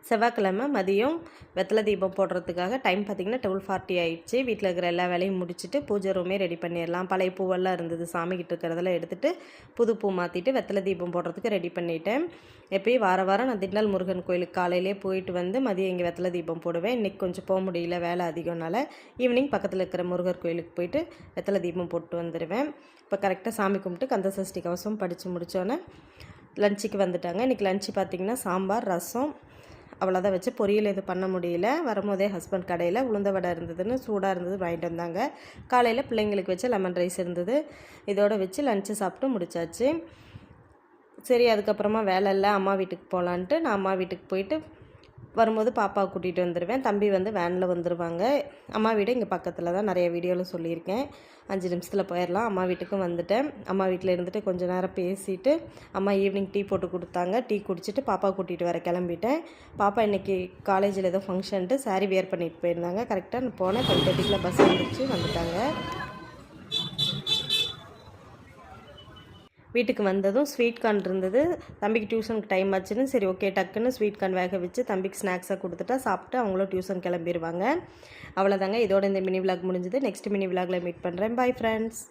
செவ்வாய்க்கிழமை மதியம் வெத்தலை தீபம் போடுறதுக்காக டைம் பார்த்திங்கன்னா 12:40 ஆயிடுச்சு. வீட்டில் இருக்கிற எல்லா வேலையும் முடிச்சுட்டு பூஜை ரூமே ரெடி பண்ணிடலாம். பழைய பூவெல்லாம் இருந்தது சாமிக்கிட்ட இருக்கிறதெல்லாம் எடுத்துகிட்டு புது பூ மாற்றிட்டு வெத்தலை தீபம் போடுறதுக்கு ரெடி பண்ணிட்டேன். எப்பயும் வாரம் நான் திண்டல் முருகன் கோயிலுக்கு காலையிலே போயிட்டு வந்து மதியம் இங்கே வெத்தலை தீபம் போடுவேன். இன்றைக்கி கொஞ்சம் போக முடியல, வேலை அதிகம்னால ஈவினிங் பக்கத்தில் இருக்கிற முருகர் கோயிலுக்கு போயிட்டு வெத்தலை தீபம் போட்டு வந்துடுவேன். இப்போ கரெக்டாக சாமி கும்பிட்டு கந்த சஷ்டி கவசம் படித்து முடித்தோன்னே லஞ்சுக்கு வந்துட்டாங்க. இன்றைக்கி லஞ்சு பார்த்திங்கன்னா சாம்பார், ரசம், அவ்வளோதான் வச்சு பொரியல் எதுவும் பண்ண முடியல. வரும்போதே ஹஸ்பண்ட் கடையில் உளுந்த வடை இருந்ததுன்னு சூடாக இருந்தது வாங்கிட்டு வந்தாங்க. காலையில் பிள்ளைங்களுக்கு வச்சு லெமன் ரைஸ் இருந்தது, இதோடு வச்சு லஞ்சு சாப்பிட்டு முடித்தாச்சு. சரி, அதுக்கப்புறமா வேலை இல்லை, அம்மா வீட்டுக்கு போகலான்ட்டு நான் அம்மா வீட்டுக்கு போயிட்டு வரும்போது பாப்பாவை கூட்டிகிட்டு வந்துடுவேன். தம்பி வந்து வேனில் வந்துடுவாங்க. அம்மா வீடு இங்கே பக்கத்தில் தான், நிறைய வீடியோவில் சொல்லியிருக்கேன். 5 நிமிஷத்தில் போயிடலாம். அம்மா வீட்டுக்கும் வந்துட்டேன். அம்மா வீட்டில் இருந்துட்டு கொஞ்சம் நேரம் பேசிவிட்டு அம்மா ஈவினிங் டீ போட்டு கொடுத்தாங்க. டீ குடிச்சிட்டு பாப்பா கூட்டிகிட்டு வர கிளம்பிட்டேன். பாப்பா இன்றைக்கி காலேஜில் ஏதோ ஃபங்க்ஷன்ட்டு சாரீ வேர் பண்ணிட்டு போயிருந்தாங்க. கரெக்டாக நான் போனேன். 10:30 பஸ் வந்துட்டாங்க. வீட்டுக்கு வந்ததும் ஸ்வீட் கார்ன் இருந்தது. தம்பிக்கு டியூஷனுக்கு டைம் ஆச்சுன்னு சரி ஓகே டக்குன்னு ஸ்வீட் கார்ன் வேக வச்சு தம்பிக்கு ஸ்நாக்ஸாக கொடுத்துட்டா சாப்பிட்டு அவங்களும் டியூஷன் கிளம்பிடுவாங்க. அவ்வளோதாங்க, இதோட இந்த மினி விலாக் முடிஞ்சது. நெக்ஸ்ட் மினி விலாகில் மீட் பண்ணுறேன். Bye friends.